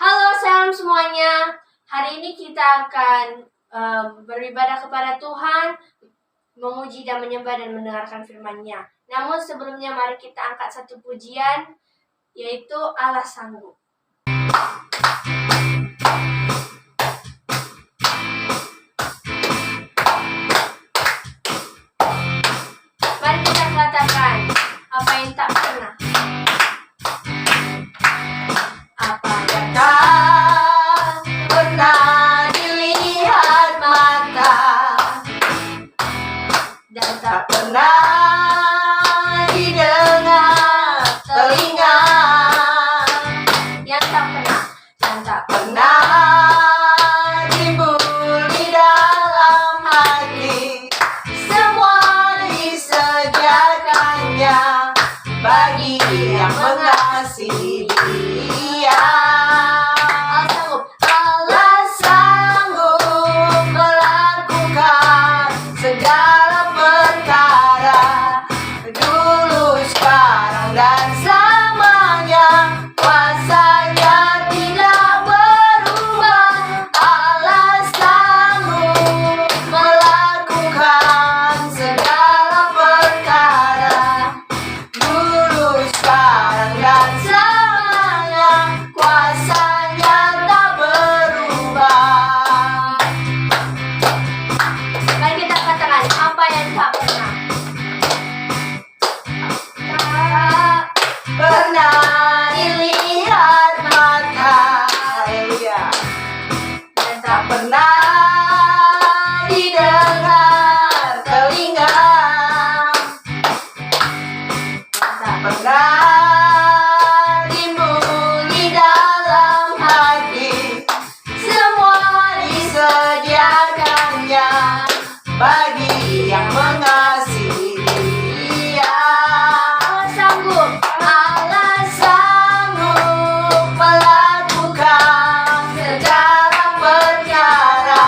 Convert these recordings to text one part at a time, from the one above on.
Halo, salam semuanya. Hari ini kita akan beribadah kepada Tuhan, memuji dan menyembah dan mendengarkan firman-Nya. Namun sebelumnya mari kita angkat satu pujian, yaitu Allah Sanggup. Mari kita katakan apa yang tak pernah. Apa yang Tak pernah dilihat mata dan tak pernah didengar telinga, yang tak pernah, yang tak pernah timbul di dalam hati. Semua disediakannya bagi yang mengasihi Dia. Allah sanggup melakukan segala perkara, dulu, sekarang, dan selamanya. Kuasanya tidak berubah. Allah sanggup melakukan segala perkara, dulu, sekarang, dan selamanya. Kuasanya tak berubah. Mari kita katakan apa yang tak pernah. Tak pernah dilihat mata, haleluya, Dan tak pernah didengar telinga, tak pernah timbul di dalam hati. Semua disediakannya bagi yang mengasihi Dia. Allah sanggup melakukan segala perkara,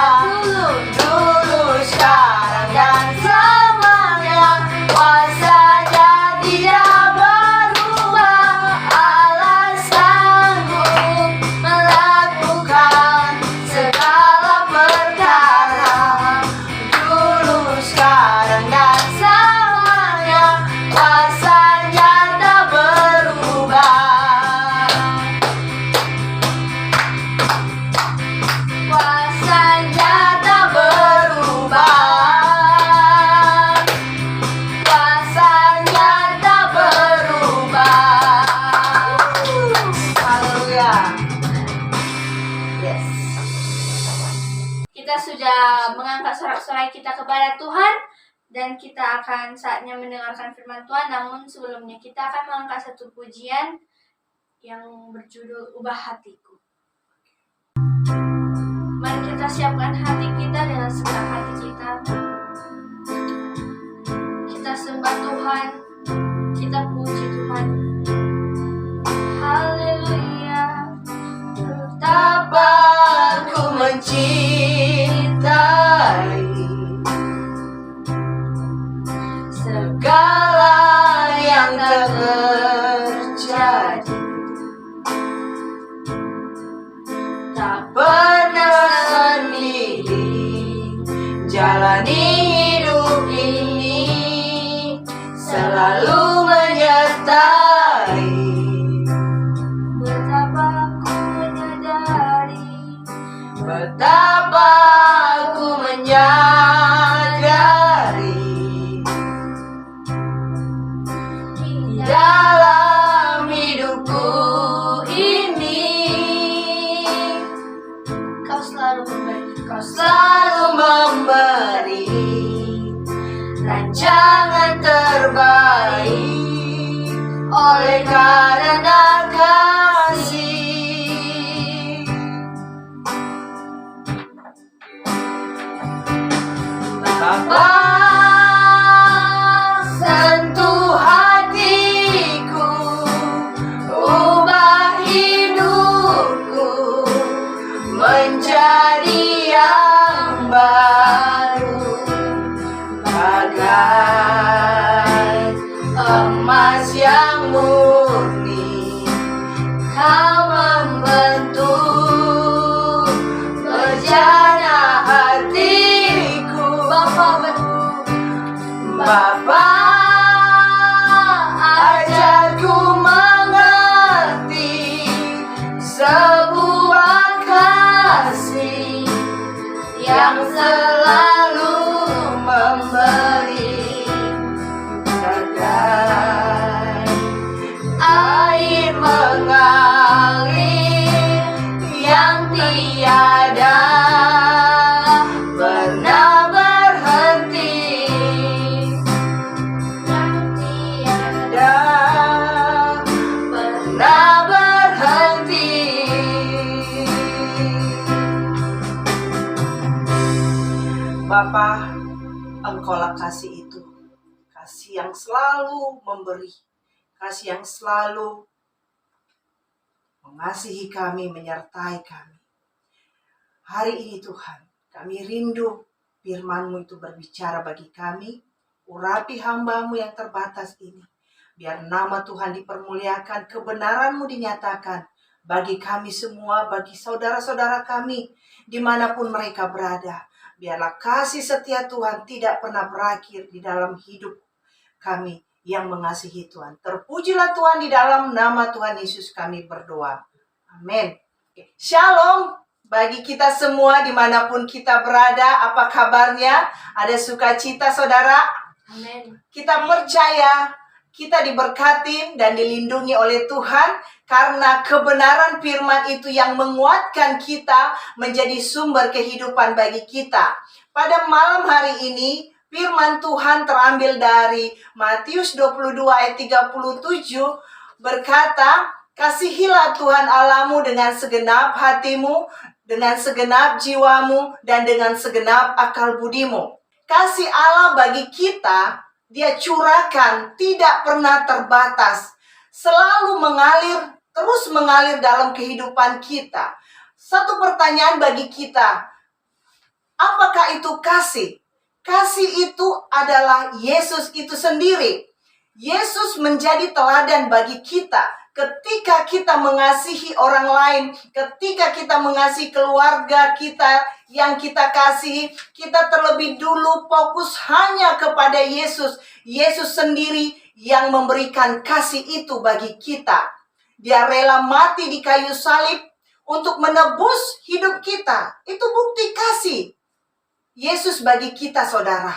dulu, sekarang, dan selamanya. Kuasanya tidak berubah. Allah sanggup melakukan segala perkara, dulu, sekarang, dan selamanya. Kuasanya tak berubah. Kuasanya tak berubah. Kuasanya tak berubah. Haleluya. Yes. kita sudah mengangkat sorak-sorai kita kepada Tuhan dan kita akan saatnya mendengarkan firman Tuhan. Namun sebelumnya kita akan mengangkat satu pujian yang berjudul Ubah Hatiku. Mari kita siapkan hati kita dengan segenap hati kita. Kita sembah Tuhan, kita puji Tuhan. Haleluya. Betapa ku mencintai segala yang terjadi. Tak pernah sendiri jalani hidup ini, selalu menyertai. Betapa ku menyadari, Betapa aku menyadari di dalam hidupku ini, Kau selalu memberi. Kau selalu memberi rancangan terbaik oleh karena kasih. Bapa, sentuh hatiku, ubah hidupku menjadi yang baru, bagai emas yang murni. Kau menyentuh bejana hatiku. Bapa, ajarku mengerti sebuah kasih yang selalu memberi bagai air mengalir yang tiada pernah berhenti, tiada pernah berhenti. Bapa, Engkaulah kasih itu, kasih yang selalu memberi, kasih yang selalu mengasihi kami, menyertai kami. Hari ini Tuhan, kami rindu firman-Mu itu berbicara bagi kami. Urapi hamba-Mu yang terbatas ini. Biar nama Tuhan dipermuliakan, kebenaran-Mu dinyatakan bagi kami semua, bagi saudara-saudara kami, dimanapun mereka berada. Biarlah kasih setia Tuhan tidak pernah berakhir di dalam hidup kami yang mengasihi Tuhan. Terpujilah Tuhan, di dalam nama Tuhan Yesus kami berdoa. Amin. Shalom bagi kita semua dimanapun kita berada. Apa kabarnya? Ada sukacita saudara? Amin. Kita percaya kita diberkati dan dilindungi oleh Tuhan karena kebenaran firman itu yang menguatkan kita menjadi sumber kehidupan bagi kita. Pada malam hari ini firman Tuhan terambil dari Matius 22 ayat 37 berkata, "Kasihilah Tuhan Allahmu dengan segenap hatimu, dengan segenap jiwamu, dan dengan segenap akal budimu." Kasih Allah bagi kita, Dia curahkan, tidak pernah terbatas. Selalu mengalir, terus mengalir dalam kehidupan kita. Satu pertanyaan bagi kita, apakah itu kasih? Kasih itu adalah Yesus itu sendiri. Yesus menjadi teladan bagi kita. Ketika kita mengasihi orang lain, ketika kita mengasihi keluarga kita yang kita kasihi, kita terlebih dulu fokus hanya kepada Yesus. Yesus sendiri yang memberikan kasih itu bagi kita. Dia rela mati di kayu salib untuk menebus hidup kita. Itu bukti kasih Yesus bagi kita, saudara.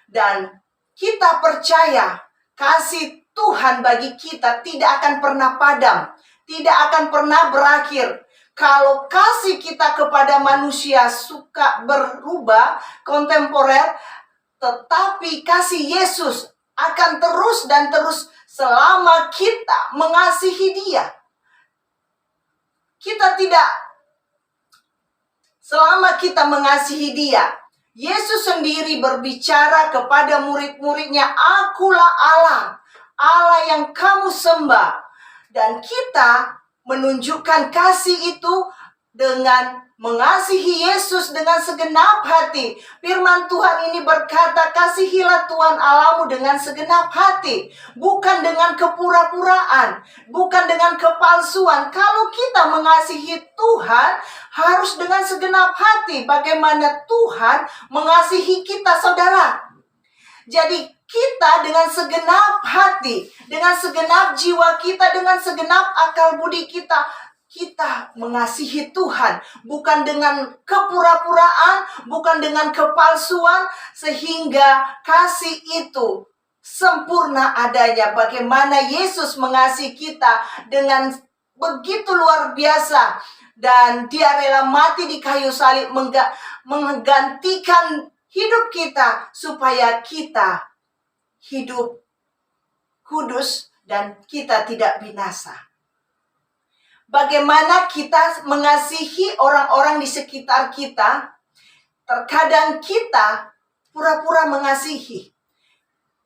Dan kita percaya kasih Tuhan bagi kita tidak akan pernah padam, tidak akan pernah berakhir. Kalau kasih kita kepada manusia suka berubah, kontemporer, tetapi kasih Yesus akan terus dan terus selama kita mengasihi Dia. Selama kita mengasihi Dia. Yesus sendiri berbicara kepada murid-muridnya, "Akulah Allah, Allah yang kamu sembah." Dan kita menunjukkan kasih itu dengan mengasihi Yesus dengan segenap hati. Firman Tuhan ini berkata, "Kasihilah Tuhan Allahmu dengan segenap hati." Bukan dengan kepura-puraan, bukan dengan kepalsuan. Kalau kita mengasihi Tuhan, harus dengan segenap hati. Bagaimana Tuhan mengasihi kita, saudara? Jadi kita dengan segenap hati, dengan segenap jiwa kita, dengan segenap akal budi kita mengasihi Tuhan. Bukan dengan kepura-puraan, bukan dengan kepalsuan, sehingga kasih itu sempurna adanya. Bagaimana Yesus mengasihi kita dengan begitu luar biasa. Dan Dia rela mati di kayu salib menggantikan hidup kita supaya kita hidup kudus dan kita tidak binasa. Bagaimana kita mengasihi orang-orang di sekitar kita? Terkadang kita pura-pura mengasihi.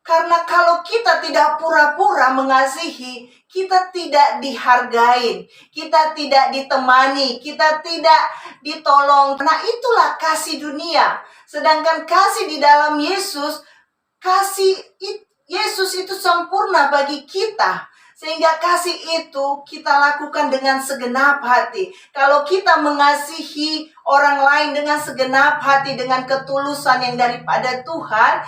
Karena kalau kita tidak pura-pura mengasihi, kita tidak dihargai, kita tidak ditemani, kita tidak ditolong. Nah, itulah kasih dunia. Sedangkan kasih di dalam Yesus, kasih Yesus itu sempurna bagi kita. Sehingga kasih itu kita lakukan dengan segenap hati. Kalau kita mengasihi orang lain dengan segenap hati, dengan ketulusan yang daripada Tuhan,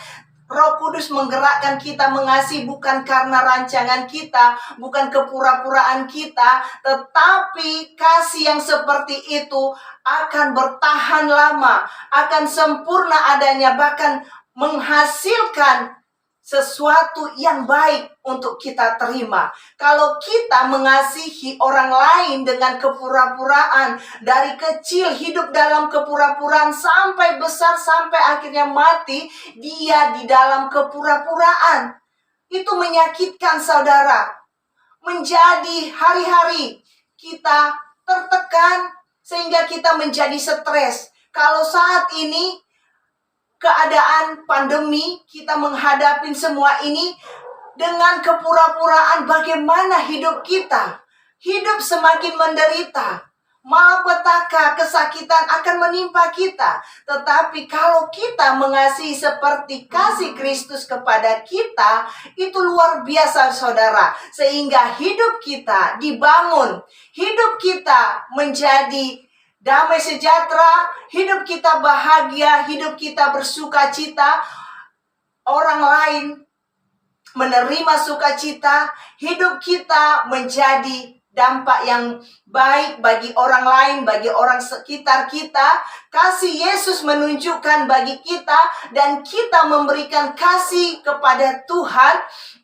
Roh Kudus menggerakkan kita mengasihi bukan karena rancangan kita, bukan kepura-puraan kita, tetapi kasih yang seperti itu akan bertahan lama, akan sempurna adanya, bahkan menghasilkan sesuatu yang baik untuk kita terima. Kalau kita mengasihi orang lain dengan kepura-puraan, dari kecil hidup dalam kepura-puraan sampai besar, sampai akhirnya mati, dia di dalam kepura-puraan. Itu menyakitkan saudara. Menjadi hari-hari kita tertekan sehingga kita menjadi stres. Kalau saat ini keadaan pandemi, kita menghadapi semua ini dengan kepura-puraan, bagaimana hidup kita. Hidup semakin menderita. Malapetaka, kesakitan akan menimpa kita. Tetapi kalau kita mengasihi seperti kasih Kristus kepada kita, itu luar biasa saudara. Sehingga hidup kita dibangun. Hidup kita menjadi damai sejahtera, hidup kita bahagia, hidup kita bersuka cita. Orang lain menerima sukacita, hidup kita menjadi dampak yang baik bagi orang lain, bagi orang sekitar kita. Kasih Yesus menunjukkan bagi kita, dan kita memberikan kasih kepada Tuhan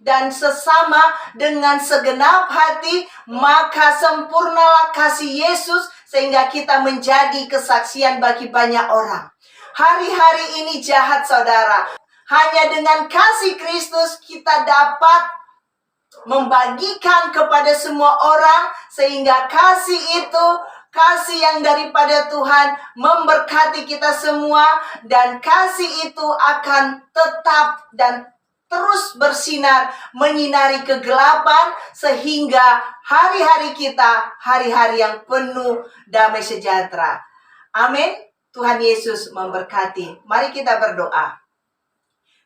dan sesama dengan segenap hati, maka sempurnalah kasih Yesus sehingga kita menjadi kesaksian bagi banyak orang. Hari-hari ini jahat saudara. Hanya dengan kasih Kristus kita dapat membagikan kepada semua orang, sehingga kasih itu, kasih yang daripada Tuhan memberkati kita semua, dan kasih itu akan tetap dan terus bersinar, menyinari kegelapan, sehingga hari-hari kita, hari-hari yang penuh damai sejahtera. Amin. Tuhan Yesus memberkati. Mari kita berdoa.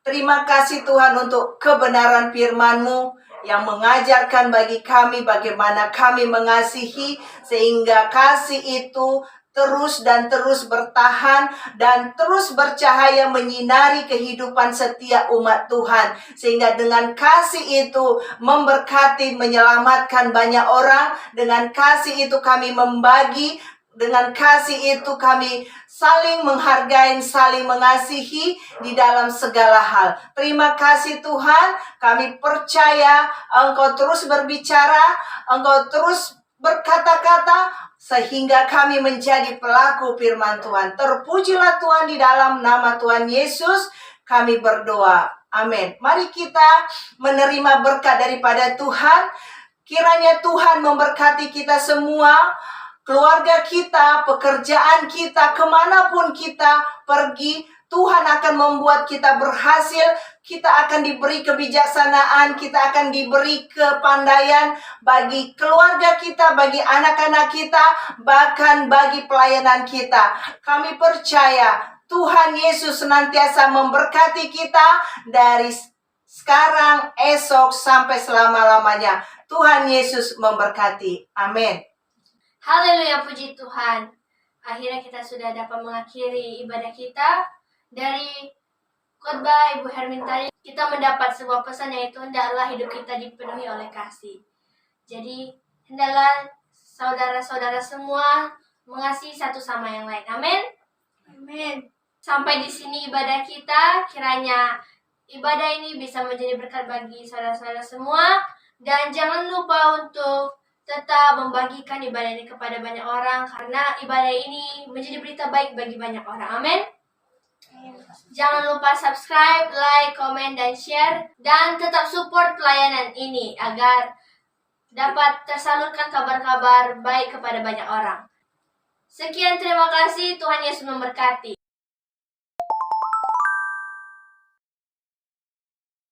Terima kasih Tuhan untuk kebenaran firman-Mu yang mengajarkan bagi kami bagaimana kami mengasihi, sehingga kasih itu terus dan terus bertahan dan terus bercahaya menyinari kehidupan setiap umat Tuhan. Sehingga dengan kasih itu memberkati, menyelamatkan banyak orang. Dengan kasih itu kami membagi. Dengan kasih itu kami saling menghargai, saling mengasihi di dalam segala hal. Terima kasih Tuhan, kami percaya Engkau terus berbicara, Engkau terus berkata-kata, sehingga kami menjadi pelaku firman Tuhan. Terpujilah Tuhan, di dalam nama Tuhan Yesus kami berdoa. Amin. Mari kita menerima berkat daripada Tuhan. Kiranya Tuhan memberkati kita semua, keluarga kita, pekerjaan kita, kemanapun kita pergi, Tuhan akan membuat kita berhasil. Kita akan diberi kebijaksanaan, kita akan diberi kepandaian bagi keluarga kita, bagi anak-anak kita, bahkan bagi pelayanan kita. Kami percaya Tuhan Yesus senantiasa memberkati kita dari sekarang, esok, sampai selama-lamanya. Tuhan Yesus memberkati. Amin. Haleluya, puji Tuhan. Akhirnya kita sudah dapat mengakhiri ibadah kita. Dari khotbah Ibu Hermin tadi, kita mendapat sebuah pesan, yaitu hendaklah hidup kita dipenuhi oleh kasih. Jadi, hendaklah saudara-saudara semua mengasihi satu sama yang lain. Amin. Amin. Sampai di sini ibadah kita. Kiranya ibadah ini bisa menjadi berkat bagi saudara-saudara semua. Dan jangan lupa untuk tetap membagikan ibadah ini kepada banyak orang, karena ibadah ini menjadi berita baik bagi banyak orang. Amin. Jangan lupa subscribe, like, komen, dan share. Dan tetap support pelayanan ini agar dapat tersalurkan kabar-kabar baik kepada banyak orang. Sekian, terima kasih. Tuhan Yesus memberkati.